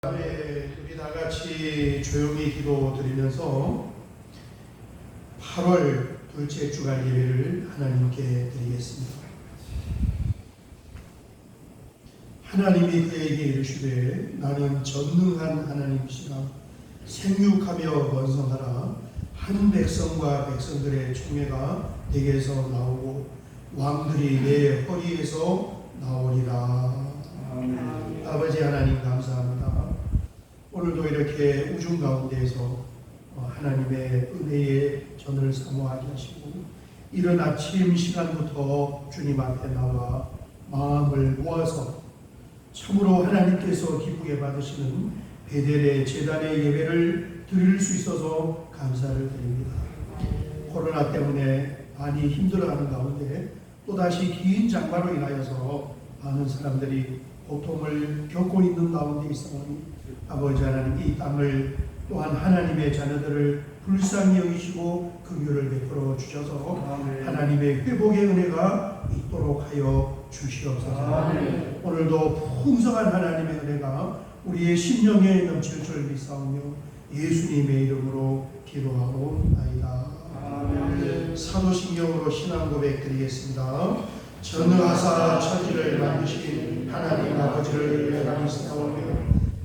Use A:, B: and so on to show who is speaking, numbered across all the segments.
A: 우리 다 같이 조용히 기도드리면서 8월 둘째 주간 예배를 하나님께 드리겠습니다. 하나님이 그에게 이르시되 나는 전능한 하나님이시라 생육하며 번성하라. 한 백성과 백성들의 총회가 내게서 나오고 왕들이 내 허리에서 나오리라. 아멘. 아버지 하나님 감사합니다. 오늘도 이렇게 우중 가운데에서 하나님의 은혜의 전을 사모하게 하시고 이른 아침 시간부터 주님 앞에 나와 마음을 모아서 참으로 하나님께서 기쁘게 받으시는 베델의 제단의 예배를 드릴 수 있어서 감사를 드립니다. 코로나 때문에 많이 힘들어하는 가운데 또다시 긴 장마로 인하여서 많은 사람들이 고통을 겪고 있는 가운데 있사오니 아버지 하나님 이 땅을 또한 하나님의 자녀들을 불쌍히 여기시고 긍휼을 베풀어 주셔서 하나님의 회복의 은혜가 있도록 하여 주시옵소서. 오늘도 풍성한 하나님의 은혜가 우리의 심령에 넘칠 줄 믿사오며 예수님의 이름으로 기도하옵나이다. 사도신경으로 신앙 고백 드리겠습니다. 전능하사 천지를 만드신 하나님 아버지를 외람하사오며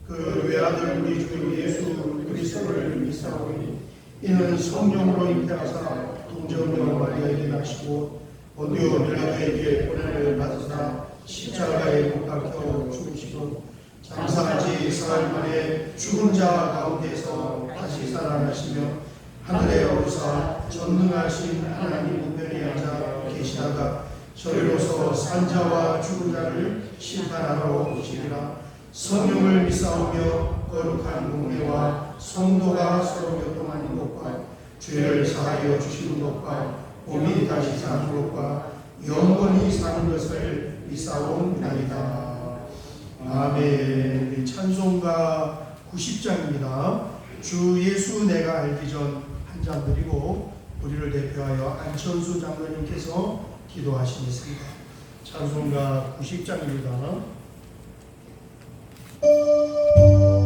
A: 그 외아들 우리 주 예수 그리스도를 믿사오니 이는 성령으로 잉태하사 동정녀 마리아에게 나시고 본디오 빌라도에게 고난을 받으사 십자가에 못 박혀 죽으시고 장사한 지 사흘 만에 죽은 자 가운데서 다시 살아나시며 하늘에 오르사 전능하신 하나님 우편에 앉아 계시다가 저리로서 산자와 죽은 자를 심판하러 오시리라. 성령을 믿사오며 거룩한 공회와 성도가 서로 교통하는 것과 죄를 사하여 주시는 것과 몸이 다시 사는 것과 영원히 사는 것을 믿사옵나이다. 아멘. 찬송가 90장입니다. 주 예수 내가 알기 전 한 장 드리고 우리를 대표하여 안천수 장로님께서 기도하시겠습니다. 찬송가 90장입니다.
B: 주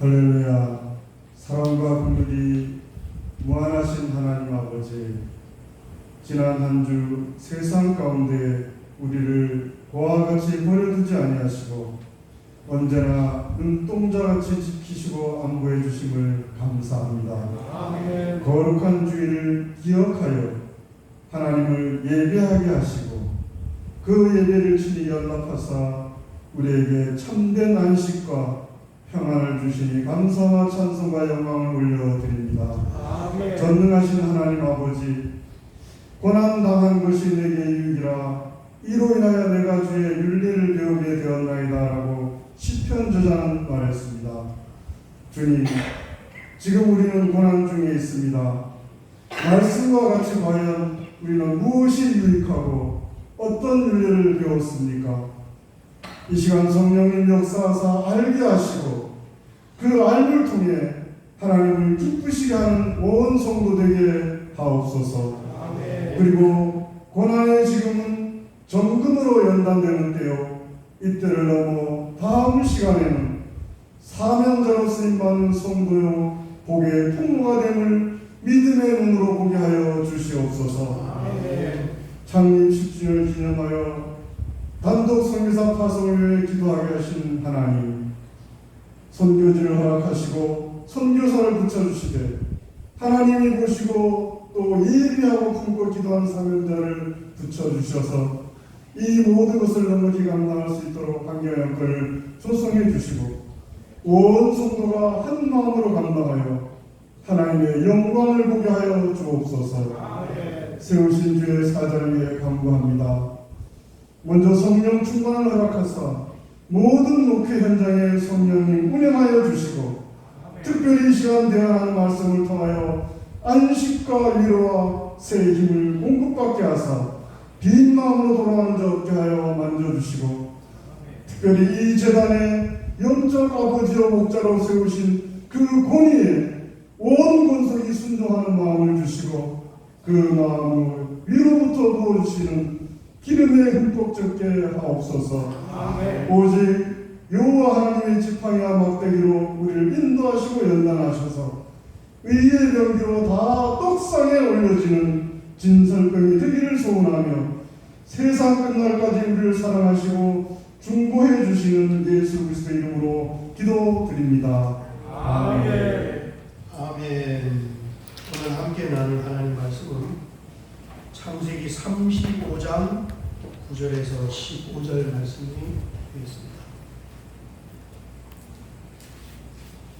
B: 할렐루야. 사랑과 긍휼이 무한하신 하나님 아버지, 지난 한 주 세상 가운데 우리를 고와 같이 버려두지 아니하시고 언제나 눈동자같이 지키시고 안보해 주심을 감사합니다.
A: 아멘.
B: 거룩한 주일을 기억하여 하나님을 예배하게 하시고 그 예배를 친히 연락하사 우리에게 참된 안식과 평안을 주시니 감사와 찬송과 영광을 올려드립니다.
A: 아멘.
B: 전능하신 하나님 아버지, 고난당한 것이 내게 유익이라 이로 인하여 내가 주의 윤리를 배우게 되었나이다 라고 시편 저자는 말했습니다. 주님, 지금 우리는 고난 중에 있습니다. 말씀과 같이 과연 우리는 무엇이 유익하고 어떤 윤리를 배웠습니까? 이 시간 성령님 역사하사 알게 하시고 그 알을 통해 하나님을 기쁘시게 하는 온 성도 되게 하옵소서.
A: 아멘.
B: 그리고 고난의 지금은 정금으로 연단되는 때요, 이때를 넘어 다음 시간에는 사명자로 쓰임받는 성도요 복의 통로가 됨을 믿음의 눈으로 보게 하여 주시옵소서.
A: 아멘.
B: 창립 10주년을 기념하여 단독 선교사 파송을 위해 기도하게 하신 하나님, 선교지를 허락하시고 선교사를 붙여주시되 하나님이 보시고 또 예비하고 품고 기도한 사명자를 붙여주셔서 이 모든 것을 넉넉히 감당할 수 있도록 환경 여건을 조성해 주시고 온 성도가 한 마음으로 감당하여 하나님의 영광을 보게 하여 주옵소서.
A: 아멘.
B: 세우신 주의 사자를 위해 간구합니다. 먼저 성령 충만을 허락하사 모든 목회 현장에 성령님 운행하여 주시고 특별히 이 시간 대화하는 말씀을 통하여 안식과 위로와 새 힘을 공급받게 하사 빈 마음으로 돌아오는 자 없게 하여 만져주시고 특별히 이 재단에 영적 아버지와 목자로 세우신 그 권위에 온 권속이 순종하는 마음을 주시고 그 마음을 위로부터 부어주시는 기름에 흠뻑 적게 하옵소서.
A: 아멘.
B: 오직 여호와 하나님의 지팡이와 막대기로 우리를 인도하시고 연단하셔서 의의 병기로 다 떡상에 올려지는 진설병이 되기를 소원하며 세상 끝날까지 우리를 사랑하시고 중보해 주시는 예수 그리스도 이름으로 기도드립니다.
A: 아멘. 아멘. 오늘 함께 나눌 하나님 말씀은 창세기 35장 9절에서 15절 말씀이 되겠습니다.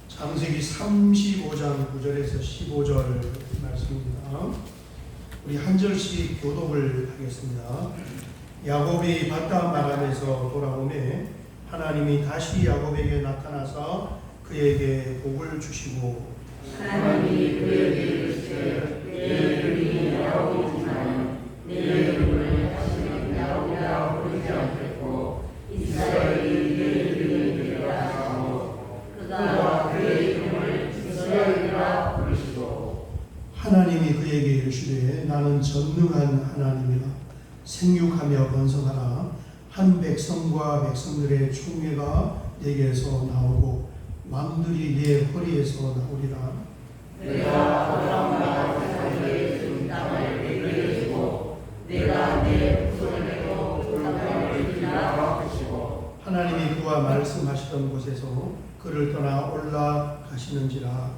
A: 창세기 35장 9절에서 15절 말씀입니다. 우리 한 절씩 교독을 하겠습니다. 야곱이 바단 마람에서 돌아오매 하나님이 다시 야곱에게 나타나서 그에게 복을 주시고
C: 하나님이 그에게 이르시되 내 이름이 야곱이지만 내 이름을 다시는 야곱이라 부르지 않겠고 이스라엘이 내 이름이 되리라 하시고 그가 그의 이름을 이스라엘이라 부르시고
A: 하나님이 그에게 이르시되 나는 전능한 하나님이라 생육하며 번성하라 한 백성과 백성들의 총회가 내게서 나오고 왕들이 내 허리에서 나오리라.
C: 내가 아브라함과 이삭에게 준 땅을 내게 주고 내가 내 후손에게도 그 땅을 주리라 하시고
A: 하나님이 그와 말씀하시던 곳에서 그를 떠나 올라가시는지라.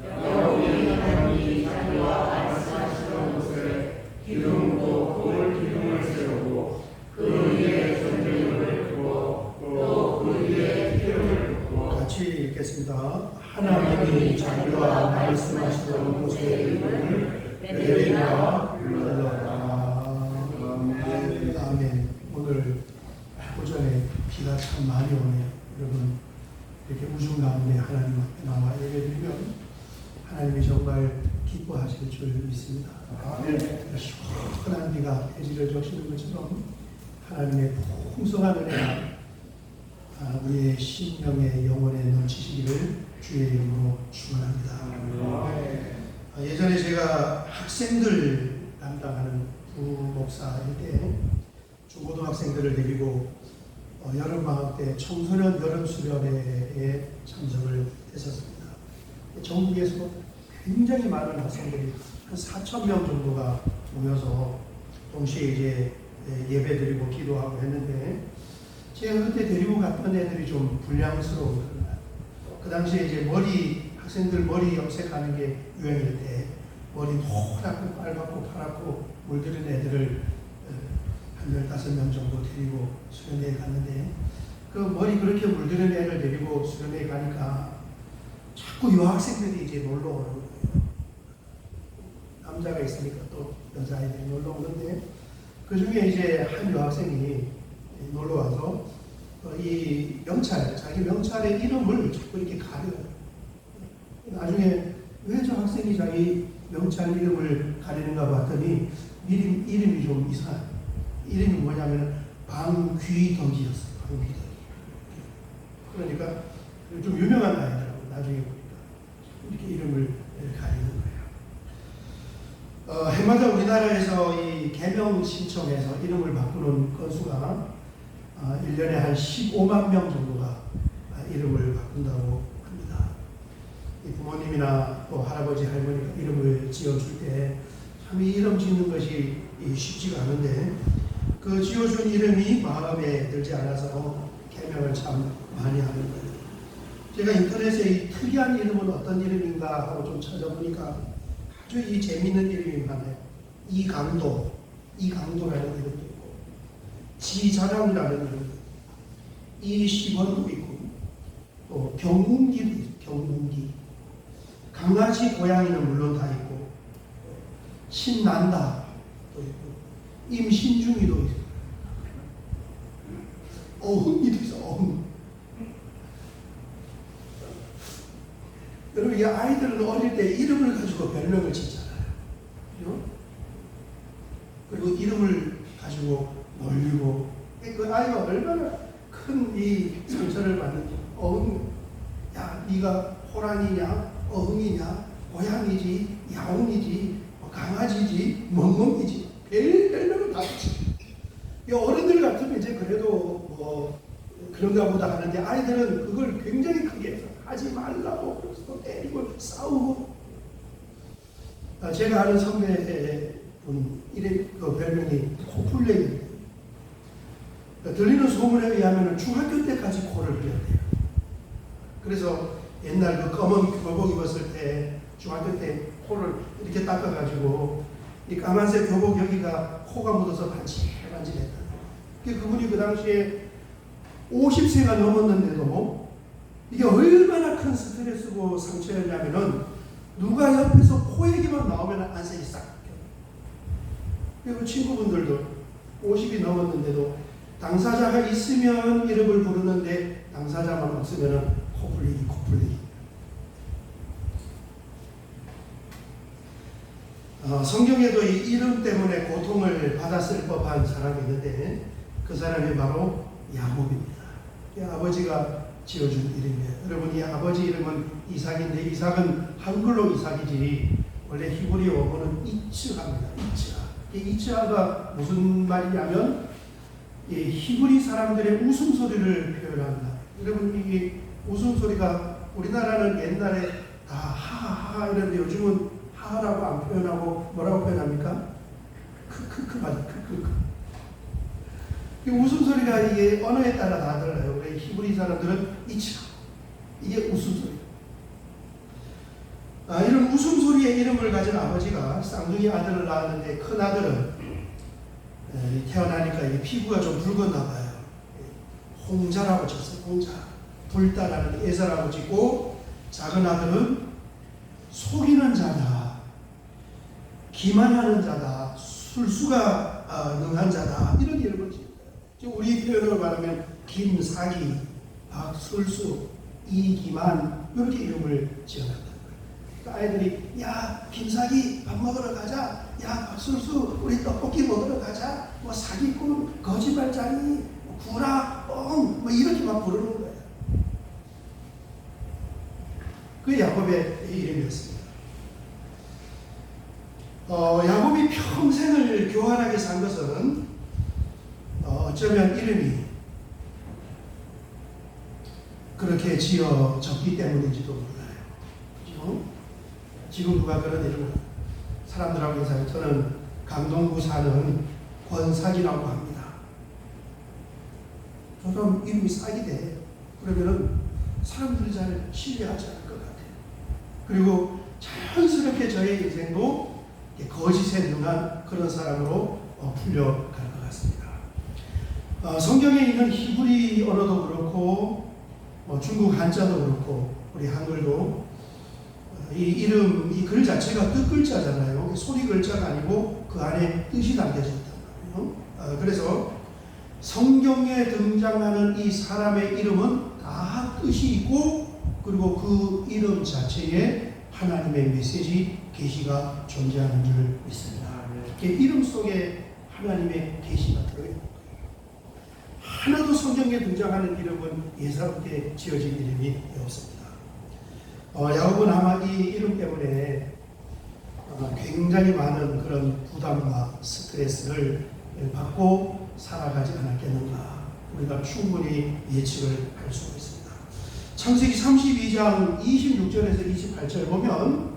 C: 야곱이 하나님이 자기와 말씀하시던 곳에 기둥도 돌 기둥을 세우고 그 위에 전쟁을 두고 또 그 위에 기름을 붓고
A: 같이 읽겠습니다. 하나님이 자기와 말씀하시던 곳에 이름을 베델이라 불러라. 아멘. 오늘 오전에 비가 참 많이 오네요. 여러분 이렇게 우중 가운데 하나님 앞에 나와 예배드리면 하나님이 정말 기뻐하실 줄 믿습니다. 시원한 비가 대지를 적시는 것처럼 하나님의 풍성한 은혜가 우리의 심령의 영혼에 넘치시기를 주의 이름으로 축원합니다. 예전에 제가 학생들 담당하는 부목사일 때 중고등학생들을 데리고 여름방학 때 청소년 여름수련회에 참석을 했었습니다. 전국에서 굉장히 많은 학생들이 한 4,000명 정도가 모여서 동시에 이제 예배드리고 기도하고 했는데, 제가 그때 데리고 갔던 애들이 좀 불량스러운 거예요. 그 당시에 이제 학생들 머리 염색하는 게 유행일 때 머리 노랗고 빨갛고 파랗고 물들인 애들을 한 15명 정도 데리고 수련회에 갔는데, 그 머리 그렇게 물들인 애를 데리고 수련회에 가니까 자꾸 여학생들이 이제 놀러 오는 거예요. 남자가 있으니까 또 여자아이들이 놀러 오는데, 그 중에 이제 한 여학생이 놀러 와서 이 자기 명찰의 이름을 자꾸 이렇게 가려요. 나중에 왜 저 학생이 자기 명찰 이름을 가리는가 봤더니 이름이 좀 이상해요. 이름이 뭐냐면 방귀덕이었어요. 방귀덕이. 그러니까 좀 유명한 아이더라고요. 나중에 보니까 이렇게 이름을 가리는 거예요. 해마다 우리나라에서 이 개명 신청해서 이름을 바꾸는 건수가 1년에 한 15만 명 정도가 이름을 바꾼다고 합니다. 이 부모님이나 또 할아버지 할머니가 이름을 지어줄 때 참 이 이름 짓는 것이 쉽지가 않은데, 그 지어준 이름이 마음에 들지 않아서 개명을 참 많이 하는 거예요. 제가 인터넷에 이 특이한 이름은 어떤 이름인가 하고 좀 찾아보니까 아주 이 재미있는 이름이 많아요. 이강도라는 이름도 있고, 지자랑이라는 이름도 있고, 이시원도 있고, 또 경운기도 있고, 경운기. 강아지 고양이는 물론 다 있고, 신난다도 있고, 임신중이도 있고, 어흥이도 있어. 어흥. 여러분, 이 아이들은 어릴 때 이름을 가지고 별명을 짓잖아요. 그죠? 그리고 이름을 가지고 놀리고, 그 아이가 얼마나 큰 이 상처를 받는지. 어흥, 야, 네가 호랑이냐, 어흥이냐, 고양이지, 야옹이지, 강아지지, 멍멍이지, 별명을 다 붙이고. 어른들 같으면 이제 그래도 뭐 그런가 보다 하는데, 아이들은 그걸 굉장히 크게 해서 하지 말라고, 그래서 또 때리고 싸우고. 제가 아는 선배분 이름 그 별명이 코플레이입니다. 들리는 소문에 의하면 중학교 때까지 코를 흘렸대요. 그래서 옛날 그 검은 교복 입었을 때 중학교 때 코를 이렇게 닦아가지고 이 까만색 교복 여기가 코가 묻어서 반질반질했다. 그분이 그 당시에 50세가 넘었는데도 이게 얼마나 큰 스트레스고 상처였냐면은, 누가 옆에서 코 얘기만 나오면 안색이 싹 바뀌어요. 그 친구분들도 50이 넘었는데도 당사자가 있으면 이름을 부르는데 당사자만 없으면 코풀리기. 성경에도 이 이름 때문에 고통을 받았을 법한 사람이 있는데, 그 사람이 바로 야곱입니다. 아버지가 지어준 이름이에요. 여러분, 이 아버지 이름은 이삭인데, 이삭은 한글로 이삭이지 원래 히브리 어원은 이츠하입니다. 이츠하가 무슨 말이냐면 이 히브리 사람들의 웃음소리를 표현합니다. 여러분, 이 웃음소리가 우리나라는 옛날에 다 하하하 이랬는데 요즘은 하하라고 안 표현하고 뭐라고 표현합니까? 크크크 맞아. 크크크. 이 웃음소리가 이게 언어에 따라 다 달라요. 우리 히브리 사람들은 이치하, 이게 웃음소리. 이런 웃음소리의 이름을 가진 아버지가 쌍둥이 아들을 낳았는데, 큰 아들은 태어나니까 이 피부가 좀 붉었나 봐요. 홍자라고 쳤어요. 홍자. 불다라는 예사라고 짓고, 작은 아들은 속이는 자다, 기만하는 자다, 술수가 능한 자다, 이런 이름을 짓어요. 우리 표현으로 말하면 김사기, 박술수, 이기만, 이렇게 이름을 지어놨다는 거예요. 그러니까 아이들이 야 김사기 밥 먹으러 가자, 야 박술수 우리 떡볶이 먹으러 가자, 뭐 사기꾼, 거짓말쟁이, 구라, 뻥, 뭐 이렇게 막 부르는 거예요. 그 야곱의 이름이었습니다. 야곱이 평생을 교활하게 산 것은 어쩌면 이름이 그렇게 지어졌기 때문인지도 몰라요. 그죠? 지금 누가 그런 이름을 사람들하고 인사해요. 저는 강동구 사는 권삭이라고 합니다. 저 사람 이름이 싹이 돼. 그러면은 사람들이 잘 신뢰하지 않을 것 같아요. 그리고 자연스럽게 저의 인생도 거짓에 능한 그런 사람으로 풀려갈 것 같습니다. 성경에 있는 히브리 언어도 그렇고 중국 한자도 그렇고 우리 한글도 이 이름, 이 글 자체가 뜻글자잖아요. 소리 글자가 아니고 그 안에 뜻이 담겨져 있단 말이에요. 그래서 성경에 등장하는 이 사람의 이름은 다 뜻이 있고 그리고 그 이름 자체에 하나님의 메시지, 계시가 존재하는 줄 믿습니다. 이름 속에 하나님의 계시가 들어있는 거예요. 하나도 성경에 등장하는 이름은 예사롭게 지어진 이름이 없습니다. 야곱은 아마 이 이름 때문에 굉장히 많은 그런 부담과 스트레스를 받고 살아가지 않았겠는가 우리가 충분히 예측을 할 수가 있습니다. 창세기 32장 26절에서 28절 보면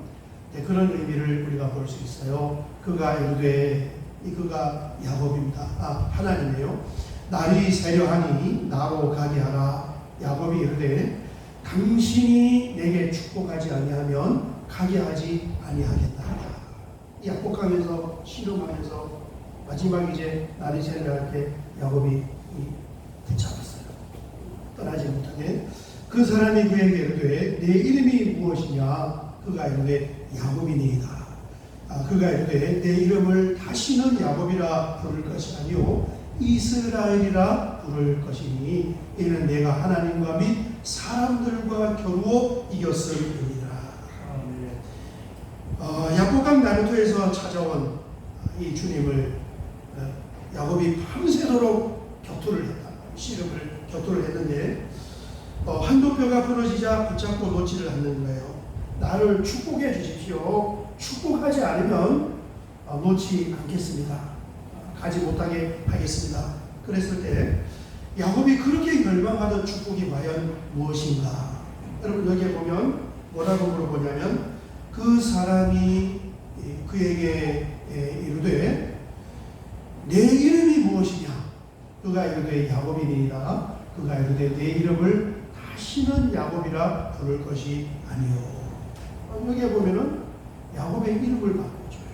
A: 그런 의미를 우리가 볼 수 있어요. 그가 이르되, 그가 야곱입니다. 하나님이에요. 날이 새려하니 나로 가게 하라. 야곱이 이르되 당신이 내게 축복하지 아니하면 가게 하지 아니하겠다. 약복하면서 실험하면서 마지막 이제 날이 새려할 때 야곱이 붙잡았어요. 떠나지 못하게. 그 사람이 그에게 이르되 내 이름이 무엇이냐? 그가 이르되 야곱이니이다. 그가 이르되 내 이름을 다시는 야곱이라 부를 것이 아니요 이스라엘이라 부를 것이니 이는 내가 하나님과 및 사람들과 겨루어 이겼음이니라. 야복강 나루토에서 찾아온 이 주님을 야곱이 밤새도록 격투를 했다. 씨름을 격투를 했는데 한도 뼈가 부러지자 붙잡고 놓지를 않는 거예요. 나를 축복해 주십시오. 축복하지 않으면 놓지 않겠습니다. 가지 못하게 하겠습니다. 그랬을 때 야곱이 그렇게 열망하던 축복이 과연 무엇인가? 여러분 여기에 보면 뭐라고 물어보냐면 그 사람이 그에게 이르되 내 이름이 무엇이냐? 그가 이르되 야곱이니이다. 그가 이르되 내 이름을 다시는 야곱이라 부를 것이 아니요. 여기에 보면은 야곱의 이름을 바꿔줘요.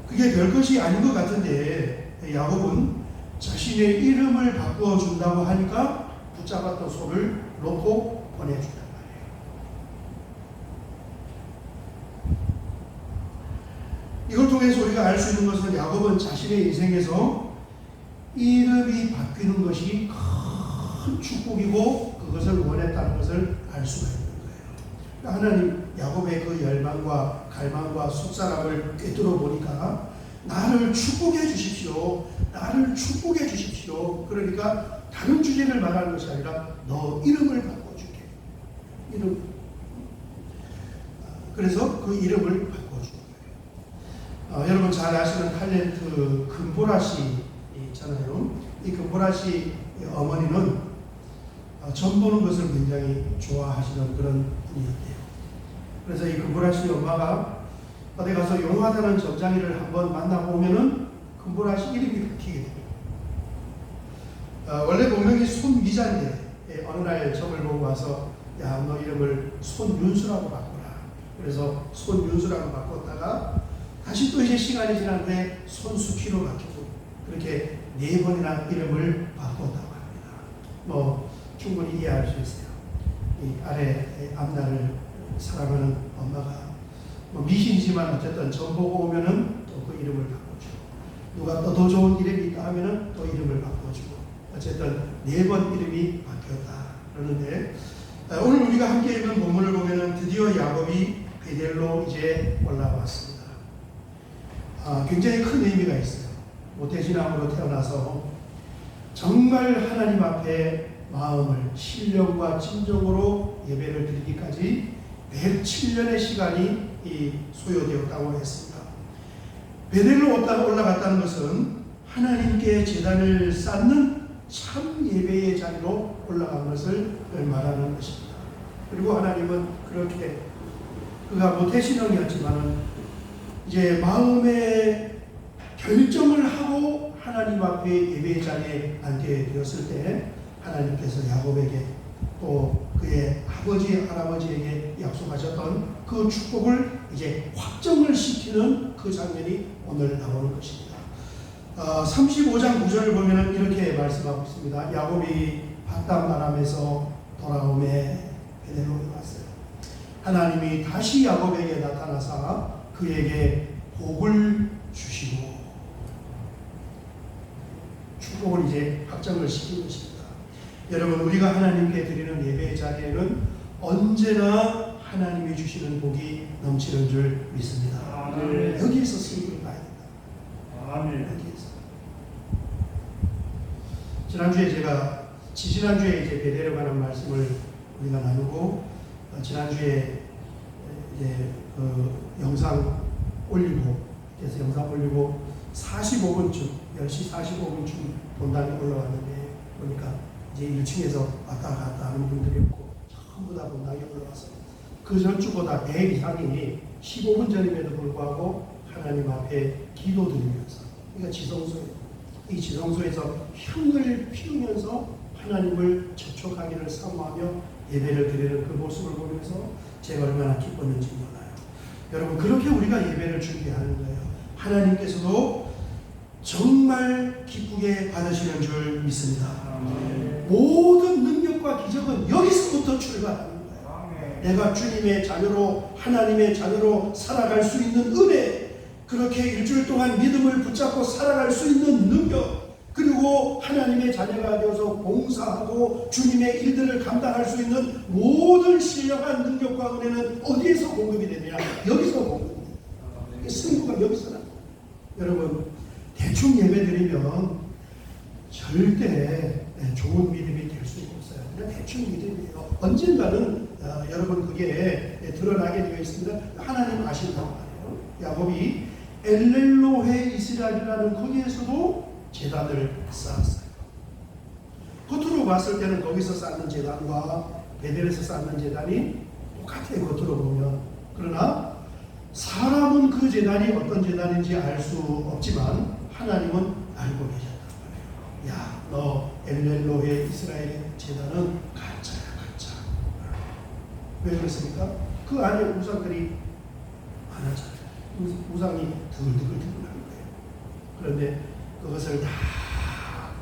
A: 그게 별것이 아닌 것 같은데 야곱은 자신의 이름을 바꿔준다고 하니까 붙잡았던 손을 놓고 보내준단 말이에요. 이걸 통해서 우리가 알 수 있는 것은 야곱은 자신의 인생에서 이름이 바뀌는 것이 큰 축복이고 그것을 원했다는 것을 알 수가 있는 거예요. 하나님 야곱의 그 열망과 갈망과 속사람을 꿰뚫어 보니까 나를 축복해 주십시오. 나를 축복해 주십시오. 그러니까 다른 주제를 말하는 것이 아니라 너 이름을 바꿔줄게. 이름. 그래서 그 이름을 바꿔준 거예요. 여러분 잘 아시는 탤런트 금보라 씨 있잖아요. 이 금보라 씨 어머니는 점 보는 것을 굉장히 좋아하시는 그런 분이었대요. 그래서 이 금보라 씨 엄마가 어디 가서 용하다는 점장이를 한번 만나고 오면은 금보라 씨 이름이 바뀌게 됩니다. 원래 본명이 손미자인데 어느 날 점을 보고 와서 야, 너 이름을 손윤수라고 바꿔라. 그래서 손윤수라고 바꿨다가 다시 또 이제 시간이 지난 후에 손수키로 바뀌고 그렇게 4번이나 이름을 바꿨다고 합니다. 충분히 이해할 수 있어요. 이 아래 앞날을 사랑하는 엄마가 미신이지만 어쨌든 점 보고 오면은 또 그 이름을 바꿔주고 누가 또 더 좋은 이름이 있다 하면은 또 이름을 바꿔주고 어쨌든 4번 이름이 바뀌었다 그러는데 오늘 우리가 함께 읽은 본문을 보면은 드디어 야곱이 베델로 이제 올라왔습니다. 굉장히 큰 의미가 있어요. 모태신앙으로 태어나서 정말 하나님 앞에 마음을 신령과 진정으로 예배를 드리기까지 107년의 시간이 소요되었다고 했습니다. 베델로 올라갔다는 것은 하나님께 제단을 쌓는 참 예배의 자리로 올라간 것을 말하는 것입니다. 그리고 하나님은 그렇게 그가 모태신앙이 었지만은 이제 마음의 결정을 하고 하나님 앞에 예배의 자리에 앉게 되었을 때 하나님께서 야곱에게 또 그의 아버지 할아버지에게 약속하셨던 그 축복을 이제 확정을 시키는 그 장면이 오늘 나오는 것입니다. 35장 9절을 보면 이렇게 말씀하고 있습니다. 야곱이 바단 아람에서 돌아오매 베델로 왔어요. 하나님이 다시 야곱에게 나타나사 그에게 복을 주시고 축복을 이제 확정을 시킨 것입니다. 여러분, 우리가 하나님께 드리는 예배의 자리에는 언제나 하나님이 주시는 복이 넘치는 줄 믿습니다.
B: 아멘.
A: 여기에서 승부를 봐야 된다.
B: 아멘.
A: 여기에서. 지난주에 이제 베델에 관한 말씀을 우리가 나누고 지난주에 이제 영상 올리고 45분쯤 10시 45분쯤 본당에 올라왔는데 보니까 이제 1층에서 왔다 갔다 하는 분들이 없고 전부 다 본당에 올라와서 그 전주보다 100 이상이 15분 전임에도 불구하고 하나님 앞에 기도드리면서 그러니까 이 지성소에서 향을 피우면서 하나님을 접촉하기를 사모하며 예배를 드리는 그 모습을 보면서 제가 얼마나 기뻤는지 몰라요. 여러분, 그렇게 우리가 예배를 준비하는 거예요. 하나님께서도 정말 기쁘게 받으시는 줄 믿습니다.
B: 아멘.
A: 모든 능력과 기적은 여기서부터 출발하는 거예요.
B: 아멘.
A: 내가 주님의 자녀로 하나님의 자녀로 살아갈 수 있는 은혜, 그렇게 일주일 동안 믿음을 붙잡고 살아갈 수 있는 능력, 그리고 하나님의 자녀가 되어서 봉사하고 주님의 일들을 감당할 수 있는 모든 신령한 능력과 은혜는 어디에서 공급이 되느냐? 여기서 공급이 됩니다. 승부가 여기서 나요. 여러분, 대충 예배드리면 절대 좋은 믿음이 될 수가 없어요. 그냥 대충 믿음이에요. 언젠가는 여러분 그게 드러나게 되어 있습니다. 하나님 아신다고 말해요. 야곱이 엘렐로헤 이스라엘이라는 거기에서도 제단을 쌓았어요. 겉으로 봤을 때는 거기서 쌓는 제단과 베델에서 쌓는 제단이 똑같아요. 겉으로 보면. 그러나 사람은 그 제단이 어떤 제단인지 알 수 없지만 하나님은 알고 계셨단 말이에요. 야, 너 엘렐로헤 이스라엘의 제단은 가짜야, 가짜. 왜 그렇습니까? 그 안에 우상들이 많아졌어요. 우상이 드글드글 하는 거예요. 그런데 그것을 다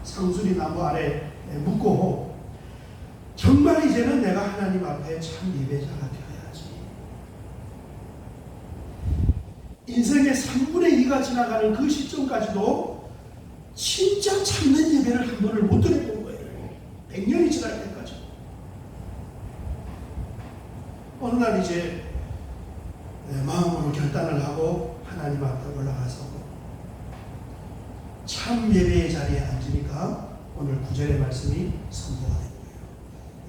A: 상수리 나무 아래 묶고 정말 이제는 내가 하나님 앞에 참 예배자가 되어야지. 인생의 3분의 2가 지나가는 그 시점까지도 진짜 참된 예배를 한 번을 못 드려본 거예요. 100년이 지날 때까지. 어느 날 이제 마음으로 결단을 하고 하나님 앞에 올라가서 참 예배의 자리에 앉으니까 오늘 9절의 말씀이 선포가 된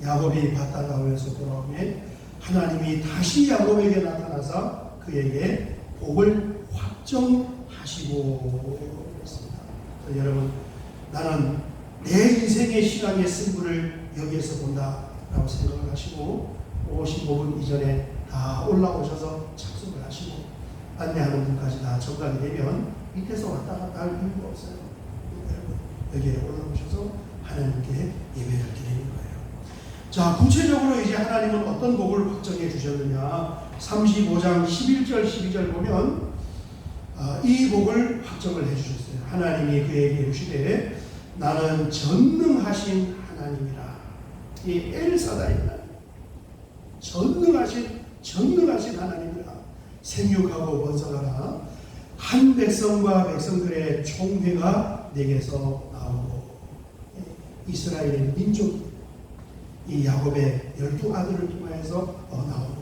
A: 거예요. 야곱이 바다가오에서 돌아오면 하나님이 다시 야곱에게 나타나서 그에게 복을 확정하시고 그랬습니다. 여러분, 나는 내 인생의 신앙의 승부를 여기에서 본다라고 생각을 하시고 55분 이전에 다 올라오셔서 착석을 하시고 안내하는 분까지 다 정각이 되면 밑에서 왔다 갔다 할 이유가 없어요. 여러분, 여기에 올라오셔서 하나님께 예배를 드리는 거예요. 자, 구체적으로 이제 하나님은 어떤 복을 확정해 주셨느냐? 35장 11절 12절 보면 이 복을 확정을 해 주셨어요. 하나님이 그에게 이르시되 나는 전능하신 하나님이라. 이 엘사다이다. 전능하신 하나님이라. 생육하고 번성하라. 한 백성과 백성들의 총회가 내게서 나오고 이스라엘의 민족 이 야곱의 12아들을 통하여서 나오는 거예요.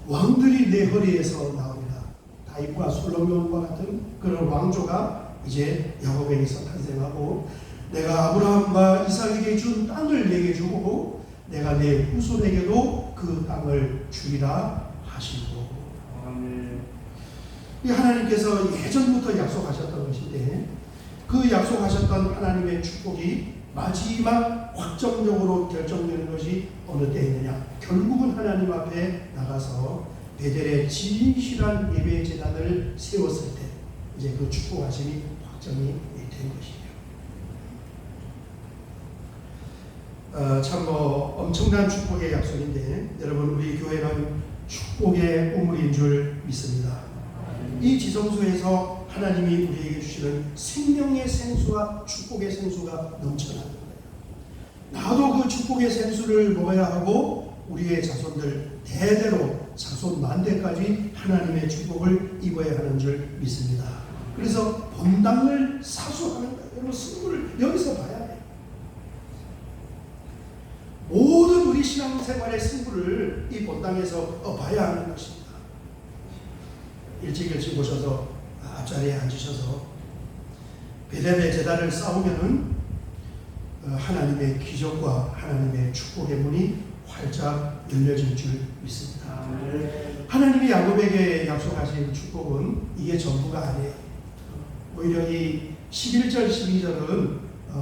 A: 왕들이 내 허리에서 나오리라. 다윗과 솔로몬과 같은 그런 왕조가 이제 야곱에게서 탄생하고 내가 아브라함과 이삭에게 준 땅을 내게 주고 내가 내 후손에게도 그 땅을 주리라 하시고.
B: 아멘.
A: 이 하나님께서 예전부터 약속하셨던 것인데 그 약속하셨던 하나님의 축복이 마지막 확정적으로 결정되는 것이 어느 때 있느냐? 결국은 하나님 앞에 나가서 베델에 진실한 예배의 제단을 세웠을 때 이제 그 축복하심이 확정이 된 것이에요. 참 엄청난 축복의 약속인데 여러분, 우리 교회는 축복의 우물인 줄 믿습니다. 이 지성소에서 하나님이 우리에게 주시는 생명의 생수와 축복의 생수가 넘쳐나는 거예요. 나도 그 축복의 생수를 먹어야 하고 우리의 자손들 대대로 자손 만대까지 하나님의 축복을 입어야 하는 줄 믿습니다. 그래서 본당을 사수하는 거예요. 여러분, 승부를 여기서 봐야 돼요. 모든 우리 신앙생활의 승부를 이 본당에서 봐야 하는 것입니다. 일찍 오셔서 앞자리에 앉으셔서 베델의 제단을 쌓으면은 하나님의 기적과 하나님의 축복의 문이 활짝 열려질 줄 믿습니다. 하나님이 야곱에게 약속하신 축복은 이게 전부가 아니에요. 오히려 이 11절, 12절은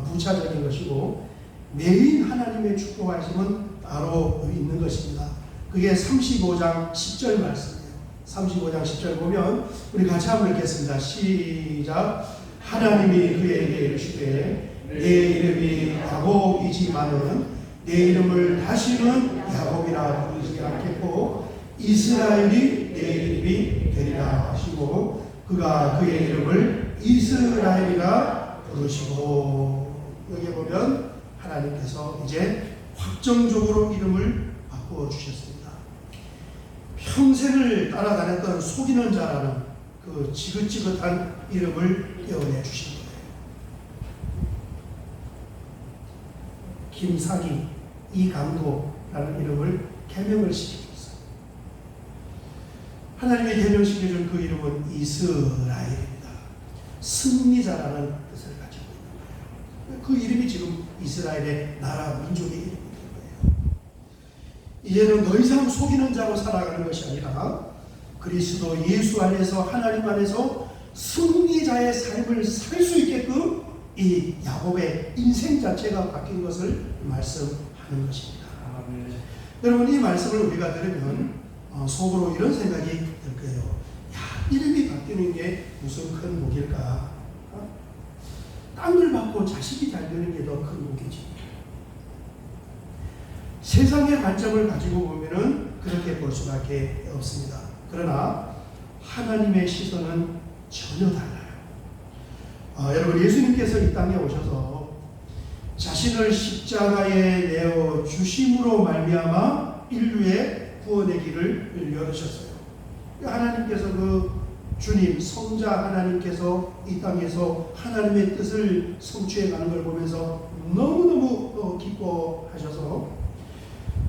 A: 부차적인 것이고 메인 하나님의 축복하심은 따로 있는 것입니다. 그게 35장 10절 말씀이에요. 35장 10절 보면 우리 같이 한번 읽겠습니다. 시작. 하나님이 그에게 이르시되 내 이름이 야곱이지만은 내 이름을 다시는 야곱이라 부르지 않겠고 이스라엘이 내 이름이 되리라 하시고 그가 그의 이름을 이스라엘이라 부르시고, 여기 보면 하나님께서 이제 확정적으로 이름을 바꾸어 주셨습니다. 평생을 따라다녔던 속이는 자라는 그 지긋지긋한 이름을 떼어내 주신 거예요. 김사기, 이강도라는 이름을 개명을 시켜줬어요. 하나님이 개명시켜준 그 이름은 이스라엘입니다. 승리자라는 뜻을 가지고 있는 거예요. 그 이름이 지금 이스라엘의 나라 민족의 이름이 된 거예요. 이제는 더 이상 속이는 자로 살아가는 것이 아니라 그리스도 예수 안에서, 하나님 안에서 승리자의 삶을 살 수 있게끔 이 야곱의 인생 자체가 바뀐 것을 말씀하는 것입니다. 여러분, 이 말씀을 우리가 들으면 속으로 이런 생각이 들 거예요. 야, 이름이 바뀌는 게 무슨 큰 복일까? 땅을 받고 자식이 잘 되는 게 더 큰 복이지. 세상의 관점을 가지고 보면은 그렇게 볼 수밖에 없습니다. 그러나 하나님의 시선은 전혀 달라요. 여러분, 예수님께서 이 땅에 오셔서 자신을 십자가에 내어 주심으로 말미암아 인류의 구원의 길을 열으셨어요. 하나님께서 그 주님, 성자 하나님께서 이 땅에서 하나님의 뜻을 성취해 가는 걸 보면서 너무너무 기뻐하셔서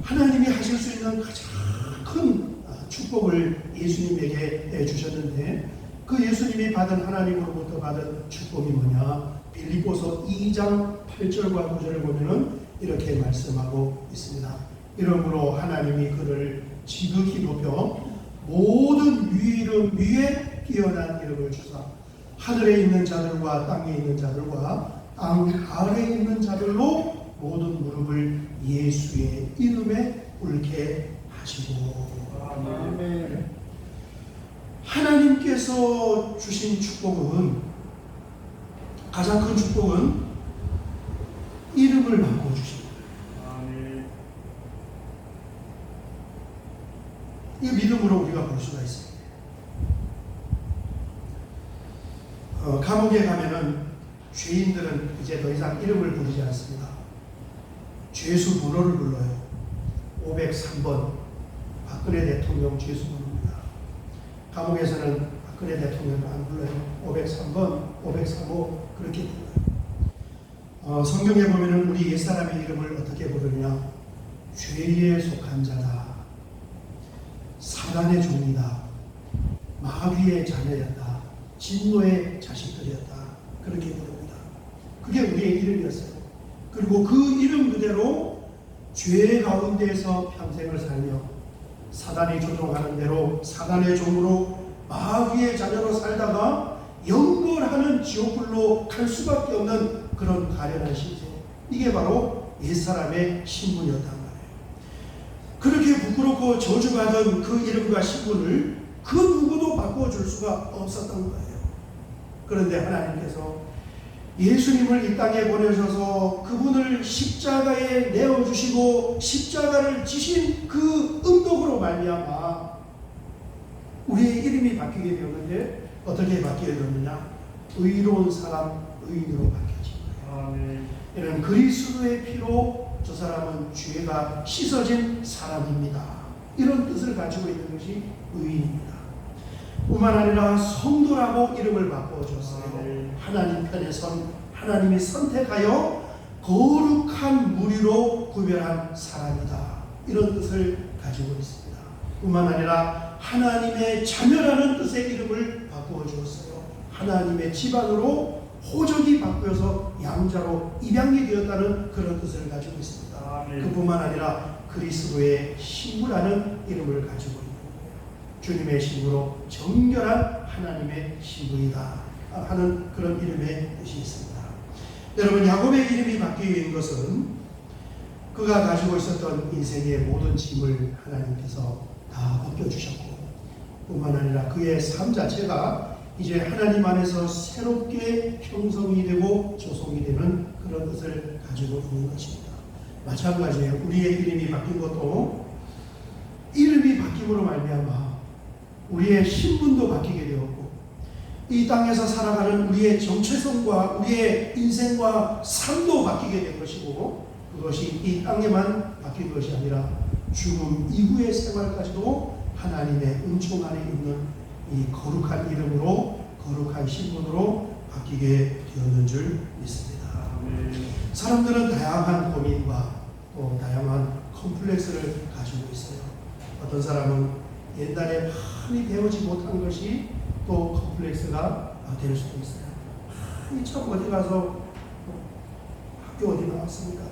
A: 하나님이 하실 수 있는 가장 큰 축복을 예수님에게 주셨는데, 그 예수님이 받은, 하나님으로부터 받은 축복이 뭐냐? 빌립보서 2장 8절과 9절을 보면은 이렇게 말씀하고 있습니다. 이러므로 하나님이 그를 지극히 높여 모든 이름 위에 뛰어난 이름을 주사 하늘에 있는 자들과 땅에 있는 자들과 땅 아래에 있는 자들로 모든 무릎을 예수의 이름에 꿇게 하시고. 아멘. 하나님께서 주신 축복은, 가장 큰 축복은 이름을 바꿔 주신 거예요. 이 믿음으로 우리가 볼 수가 있습니다. 감옥에 가면은 죄인들은 이제 더 이상 이름을 부르지 않습니다. 죄수 번호를 불러요. 503번 박근혜 대통령 죄수 번호입니다. 감옥에서는 박근혜 대통령을 안 불러요. 503번, 503호 그렇게 불러요. 성경에 보면은 우리 옛사람의 이름을 어떻게 부르느냐? 죄에 속한 자다, 사단의 종이다, 마귀의 자녀였다, 진노의 자식들이었다, 그렇게 부릅니다. 그게 우리의 이름이었어요. 그리고 그 이름 그대로 죄 가운데에서 평생을 살며 사단이 조종하는 대로 사단의 종으로 마귀의 자녀로 살다가 영벌하는 지옥불로 갈 수밖에 없는 그런 가련한 신세, 이게 바로 옛사람의 신분이었단 말이에요. 그렇게 부끄럽고 저주받은 그 이름과 신분을 그 누구도 바꿔줄 수가 없었던 거예요. 그런데 하나님께서 예수님을 이 땅에 보내셔서 그분을 십자가에 내어주시고 십자가를 지신 그 응덕으로 말미암아 우리의 이름이 바뀌게 되었는데 어떻게 바뀌게 되었느냐? 의로운 사람, 의인으로 바뀌어진 거예요.
B: 아멘.
A: 이는 그리스도의 피로 저 사람은 죄가 씻어진 사람입니다. 이런 뜻을 가지고 있는 것이 의인입니다. 뿐만 아니라 성도라고 이름을 바꿔줬어요. 하나님 편에 선 하나님이 선택하여 거룩한 무리로 구별한 사람이다. 이런 뜻을 가지고 있습니다. 뿐만 아니라 하나님의 자녀라는 뜻의 이름을 바꾸어 주었어요. 하나님의 집안으로 호적이 바뀌어서 양자로 입양이 되었다는 그런 뜻을 가지고 있습니다.
B: 아멘.
A: 그뿐만 아니라 그리스도의 신부라는 이름을 가지고 있는 거예요. 주님의 신부로 정결한 하나님의 신부이다 하는 그런 이름의 뜻이 있습니다. 여러분, 야곱의 이름이 바뀐 것은 그가 가지고 있었던 인생의 모든 짐을 하나님께서 다 벗겨주셨고 뿐만 아니라 그의 삶 자체가 이제 하나님 안에서 새롭게 형성이 되고 조성이 되는 그런 뜻을 가지고 있는 것입니다. 마찬가지예요. 우리의 이름이 바뀐 것도 이름이 바뀜으로 말미암아 우리의 신분도 바뀌게 되었고 이 땅에서 살아가는 우리의 정체성과 우리의 인생과 삶도 바뀌게 된 것이고 그것이 이 땅에만 바뀐 것이 아니라 죽음 이후의 생활까지도 하나님의 은총 안에 있는 이 거룩한 이름으로 거룩한 신분으로 바뀌게 되었는 줄 믿습니다. 사람들은 다양한 고민과 또 다양한 컴플렉스를 가지고 있어요. 어떤 사람은 옛날에 많이 배우지 못한 것이 또 컴플렉스가 될 수도 있어요. 이 참 어디 가서 학교 어디 나왔습니까?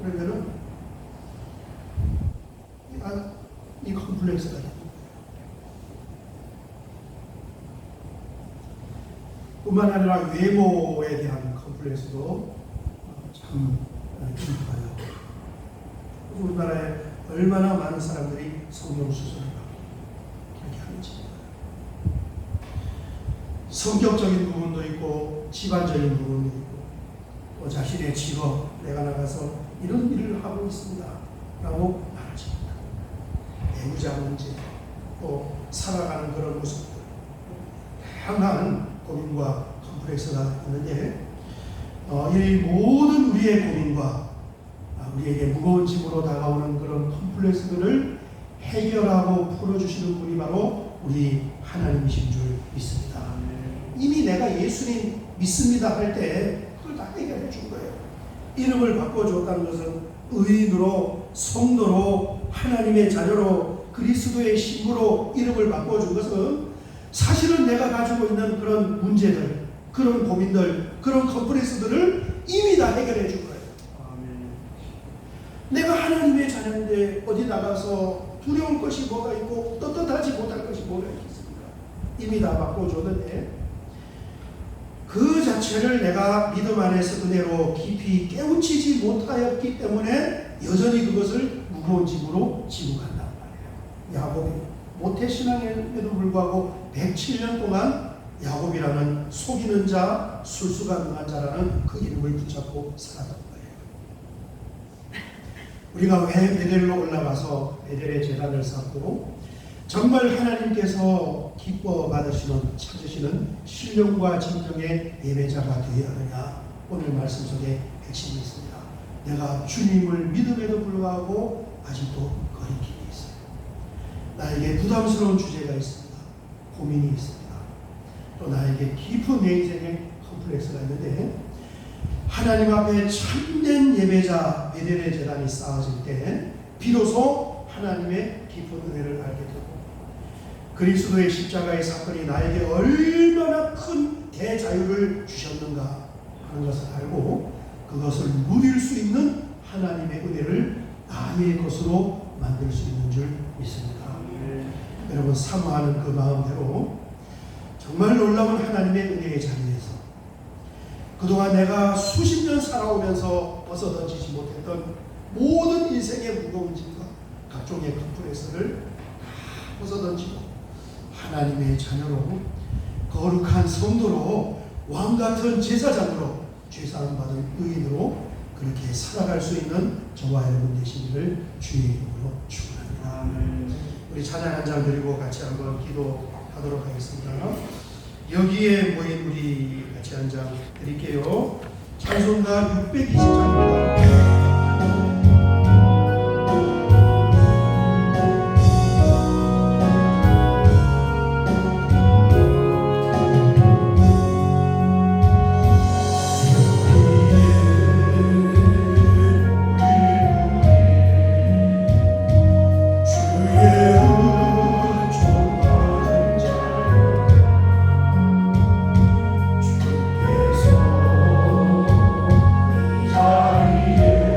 A: 그러면은 이 컴플렉스가 되는 거예요. 뿐만 아니라 외모에 대한 컴플렉스도 참 깊어요. 우리나라에 얼마나 많은 사람들이 성형 수술을 받고 그렇게 하는지. 성격적인 부분도 있고 집안적인 부분도 있고 또 자신의 직업, 내가 나가서 이런 일을 하고 있습니다 라고 말하지 못하고 배우자 문제, 또 살아가는 그런 모습들, 다양한 고민과 컴플렉스가 있는데 이 모든 우리의 고민과 우리에게 무거운 짐으로 다가오는 그런 컴플렉스들을 해결하고 풀어주시는 분이 바로 우리 하나님이신 줄 믿습니다. 이미 내가 예수님 믿습니다 할 때 그걸 다 해결해 준 거예요. 이름을 바꿔줬다는 것은 의인으로, 성도로, 하나님의 자녀로, 그리스도의 신부로 이름을 바꿔준 것은 사실은 내가 가지고 있는 그런 문제들, 그런 고민들, 그런 컴플렉스들을 이미 다 해결해 준 거예요. 내가 하나님의 자녀인데 어디 나가서 두려울 것이 뭐가 있고 떳떳하지 못할 것이 뭐가 있겠습니까? 이미 다 바꿔줬는데 그 자체를 내가 믿음 안에서 은혜로 깊이 깨우치지 못하였기 때문에 여전히 그것을 무거운 짐으로 지고 간단 말이에요. 야곱이 모태신앙에도 불구하고 107년 동안 야곱이라는 속이는 자, 술수가 능한 자라는 그 이름을 붙잡고 살았던 거예요. 우리가 왜 베델로 올라가서 베델의 제단을 쌓고 정말 하나님께서 기뻐 받으시는, 찾으시는 신령과 진정의 예배자가 되어야 하느냐, 오늘 말씀 속에 핵심이 있습니다. 내가 주님을 믿음에도 불구하고 아직도 거리낌이 있어요. 나에게 부담스러운 주제가 있습니다. 고민이 있습니다. 또 나에게 깊은 내 인생의 컴플렉스가 있는데 하나님 앞에 참된 예배자 베델의 제단이 쌓아질 때 비로소 하나님의 깊은 은혜를 알게 되고 그리스도의 십자가의 사건이 나에게 얼마나 큰 대자유를 주셨는가 하는 것을 알고 그것을 누릴 수 있는 하나님의 은혜를 나의 것으로 만들 수 있는 줄 믿습니다. 여러분, 사모하는 그 마음대로 정말 놀라운 하나님의 은혜의 자리에서 그동안 내가 수십 년 살아오면서 벗어던지지 못했던 모든 인생의 무거운 짐과 각종의 큰 프레스를 다 벗어던지고 하나님의 자녀로 거룩한 성도로 왕같은 제사장으로 죄사함 받은 의인으로 그렇게 살아갈 수 있는 저와 여러분 되시기를 주의 이름으로 축원합니다. 우리 찬양 한 장 드리고 같이 한번 기도하도록 하겠습니다. 여기에 모인 우리 같이 한 장 드릴게요. 찬송가 620장입니다.
C: 주께서 이 자리에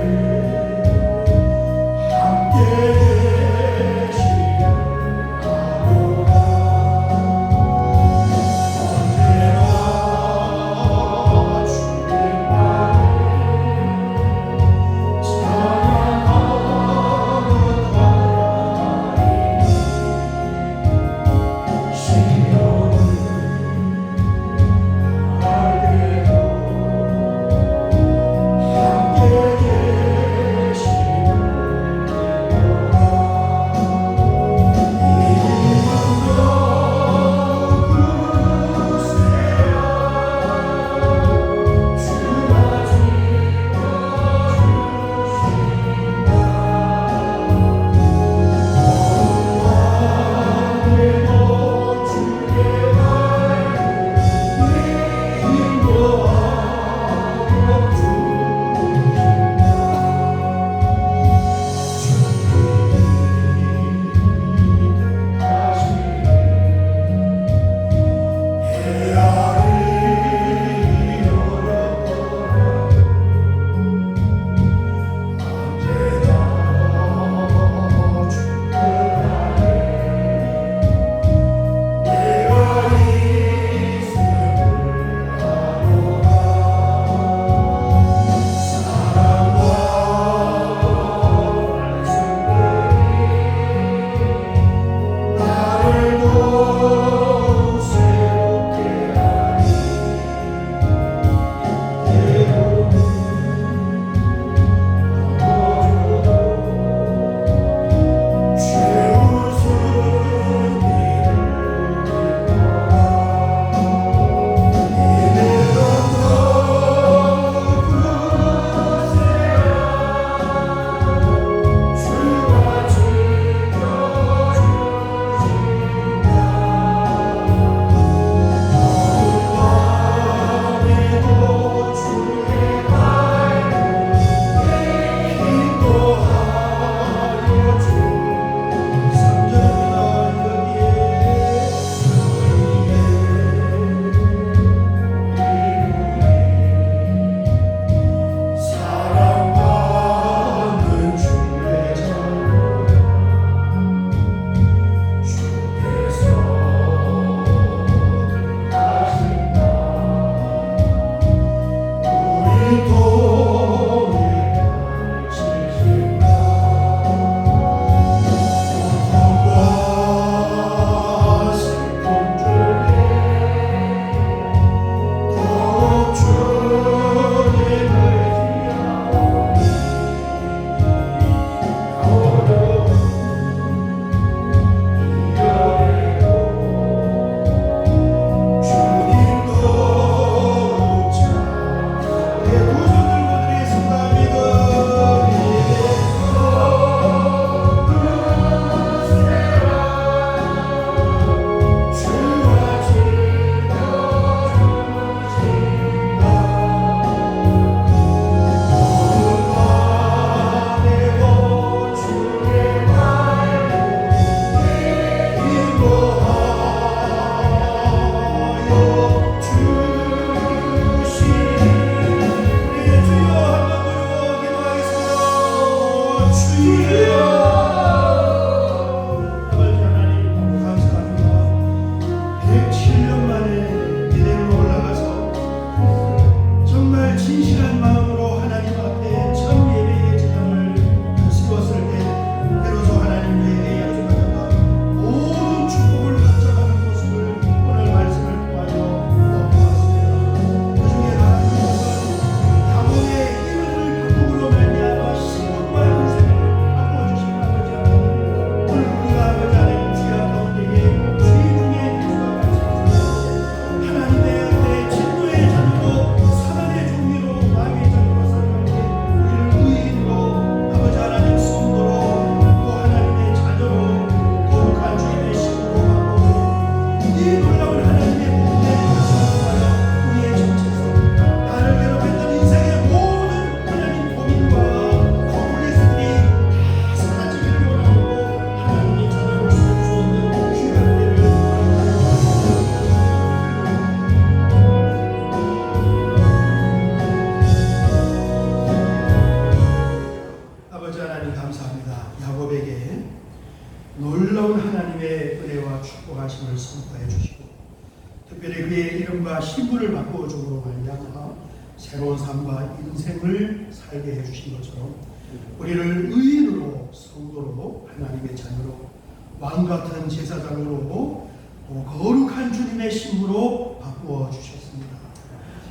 A: 놀라운 하나님의 은혜와 축복하심을 선포해 주시고 특별히 그의 이름과 신분을 바꾸어 줌으로 말미암아 새로운 삶과 인생을 살게 해주신 것처럼 우리를 의인으로 성도로 하나님의 자녀로 왕같은 제사장으로 거룩한 주님의 신부로 바꾸어 주셨습니다.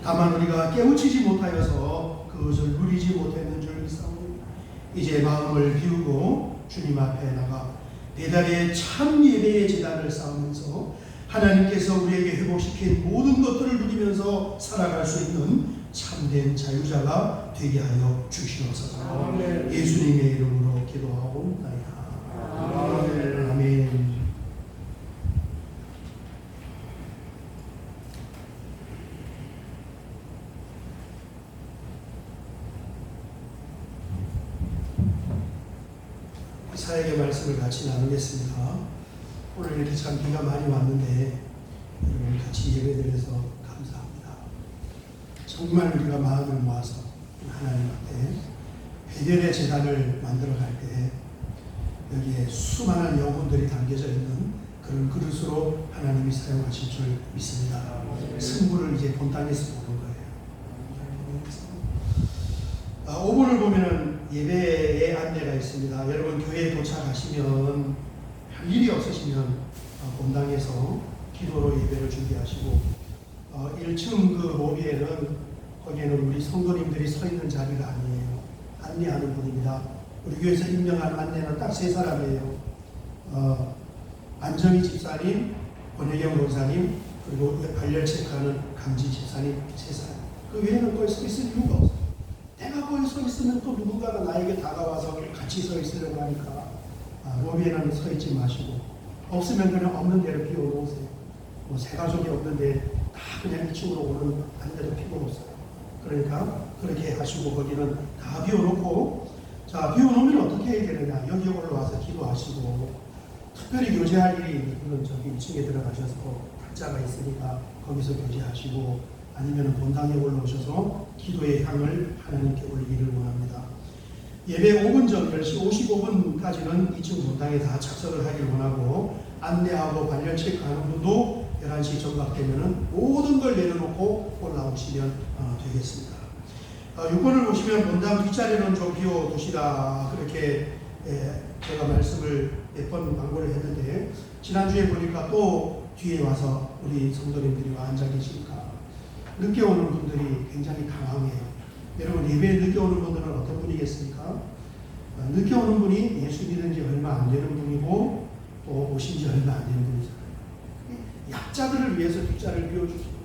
A: 다만 우리가 깨우치지 못하여서 그것을 누리지 못했는 줄 믿사오니 이제 마음을 비우고 주님 앞에 나가 배달의 참 예배의 제단을 쌓으면서 하나님께서 우리에게 회복시킨 모든 것들을 누리면서 살아갈 수 있는 참된 자유자가 되게 하여 주시옵소서. 예수님의 이름으로 기도하옵나이다. 아멘. 사역의 말씀을 같이 나누겠습니다. 오늘 이렇게 참 비가 많이 왔는데 여러분 같이 예배드려서 감사합니다. 정말 우리가 마음을 모아서 하나님 앞에 회개의 제단을 만들어 갈 때 여기에 수많은 영혼들이 담겨져 있는 그런 그릇으로 하나님이 사용하실 줄 믿습니다. 승부를 이제 본 땅에서 보는 거예요. 5번을 보면은 예배의 안내가 있습니다. 여러분 교회에 도착하시면 할 일이 없으시면 본당에서 기도로 예배를 준비하시고 1층 그 로비에는 거기에는 우리 성도님들이 서 있는 자리가 아니에요. 안내하는 분입니다. 우리 교회에서 임명한 안내는 딱 3사람이에요. 안정희 집사님, 권혜경 권사님, 그리고 발열 체크하는 강지 집사님 3사람. 그 외에는 거기 서 있을 이유가 없어요. 내가 거기 서 있으면 또 누군가가 나에게 다가와서 같이 서 있으려고 하니까 로비에는 서 있지 마시고 없으면 그냥 없는 데로 비워놓으세요. 뭐 새 가족이 없는데 다 그냥 2층으로 오는 안내도 필요 없어요. 그러니까 그렇게 하시고 거기는 다 비워놓고 자 비워놓으면 어떻게 해야 되느냐 여기 올라와서 기도하시고 특별히 교제할 일이 있는 저기 2층에 들어가셔서 탁자가 있으니까 거기서 교제하시고 아니면 본당에 올라오셔서 기도의 향을 하나님께 올리기를 원합니다. 예배 5분 전 10시 55분까지는 2층 본당에 다 착석을 하기를 원하고 안내하고 발열 체크하는 분도 11시 정각되면 모든 걸 내려놓고 올라오시면 되겠습니다. 6번을 보시면 본당 뒷자리는 좀 비워두시라 그렇게 제가 말씀을 몇 번 광고를 했는데 지난주에 보니까 또 뒤에 와서 우리 성도님들이 와 앉아 계시니까 늦게 오는 분들이 굉장히 당황해요. 여러분 예배에 늦게 오는 분들은 어떤 분이겠습니까? 늦게 오는 분이 예수 믿은 지 얼마 안 되는 분이고 또 오신 지 얼마 안 되는 분이잖아요. 약자들을 위해서 뒷자리를 비워주시는 거예요.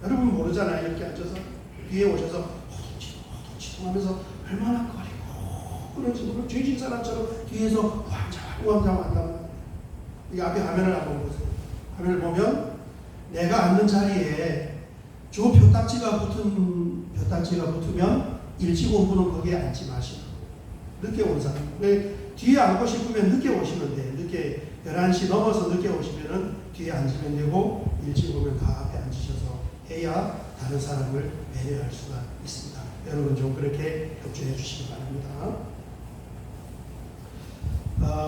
A: 여러분 모르잖아요. 이렇게 앉아서 뒤에 오셔서 호동치동 하면서 얼마나 거리고 그런지 모르고 죄진 사람처럼 뒤에서 우왕좌왕 한다면 이 앞에 화면을 한번 보세요. 화면을 보면 내가 앉는 자리에 저 벼딱지가 붙으면 일찍 온 분은 거기에 앉지 마시고 늦게 온 사람 왜 뒤에 앉고 싶으면 늦게 오시면 돼. 늦게 11시 넘어서 늦게 오시면은 뒤에 앉으면 되고 일찍 오면 다 앞에 앉으셔서 해야 다른 사람을 배려할 수가 있습니다. 여러분 좀 그렇게 협조해 주시기 바랍니다.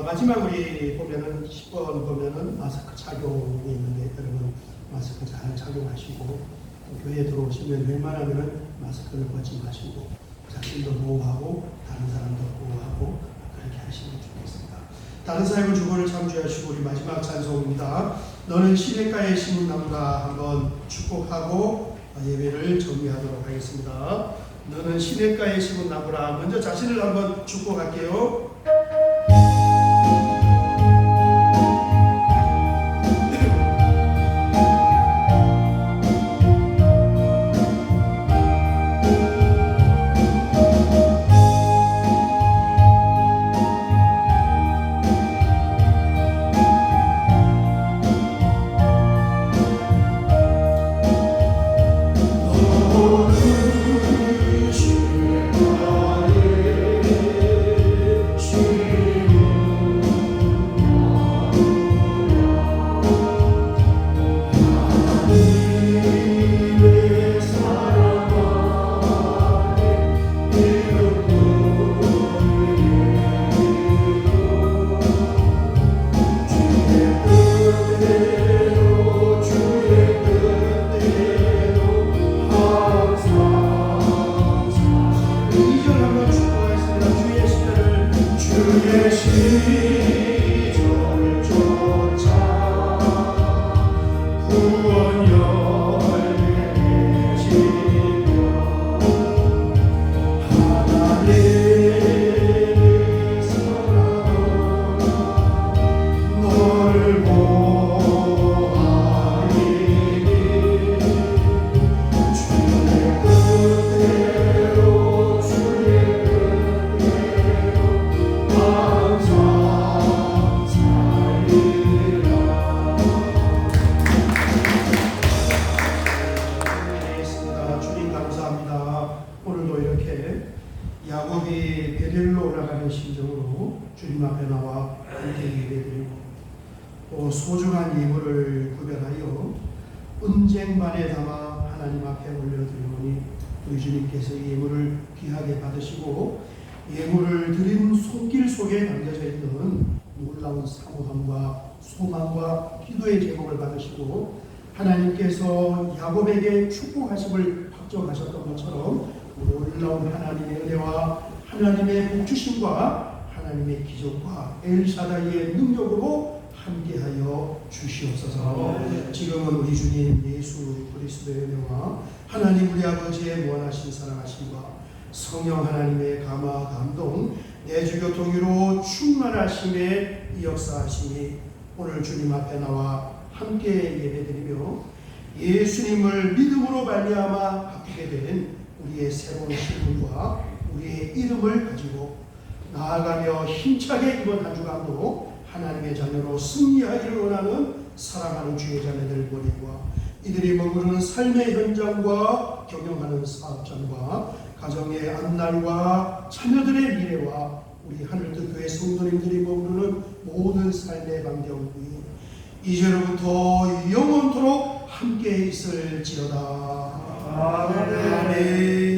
A: 마지막 우리 보면은 10번 보면은 마스크 착용이 있는데 여러분 마스크 잘 착용하시고 교회에 들어오시면 웬만하면 마스크를 벗지 마시고 자신도 보호하고 다른 사람도 보호하고 그렇게 하시면 좋겠습니다. 다른 사역을 주보를 참조하시고 우리 마지막 찬송입니다. 너는 시냇가에 심은 나무가 한번 축복하고 예배를 정리하도록 하겠습니다. 너는 시냇가에 심은 나무라. 먼저 자신을 한번 축복할게요. 함께 예배드리고 또 소중한 예물을 구별하여 은쟁반에 담아 하나님 앞에 올려드리오니 우리 주님께서 이 예물을 귀하게 받으시고 예물을 드린 손길 속에 담겨져 있는 놀라운 사모함과 소망과 기도의 제목을 받으시고 하나님께서 야곱에게 축복하심을 확정하셨던 것처럼 놀라운 하나님의 은혜와 하나님의 복주심과 하나님의 기적과 엘샤다이의 능력으로 함께하여 주시옵소서. 지금은 우리 주님 예수 그리스도의 은혜와 하나님 우리 아버지의 무한하신 사랑하심과 성령 하나님의 감화 감동 내주교 통일로 충만하심의 이 역사하심이 오늘 주님 앞에 나와 함께 예배드리며 예수님을 믿음으로 말미암아 바뀌게 된 우리의 새로운 신분과 우리의 이름을 가지고 나아가며 힘차게 이번 한 주간도 하나님의 자녀로 승리하기를 원하는 사랑하는 주의 자녀들 머리와 이들이 머무르는 삶의 현장과 경영하는 사업장과 가정의 앞날과 자녀들의 미래와 우리 하늘뜻 교회 성도님들이 머무르는 모든 삶의 반경 위에 이제로부터 영원토록 함께 있을지어다. 아멘.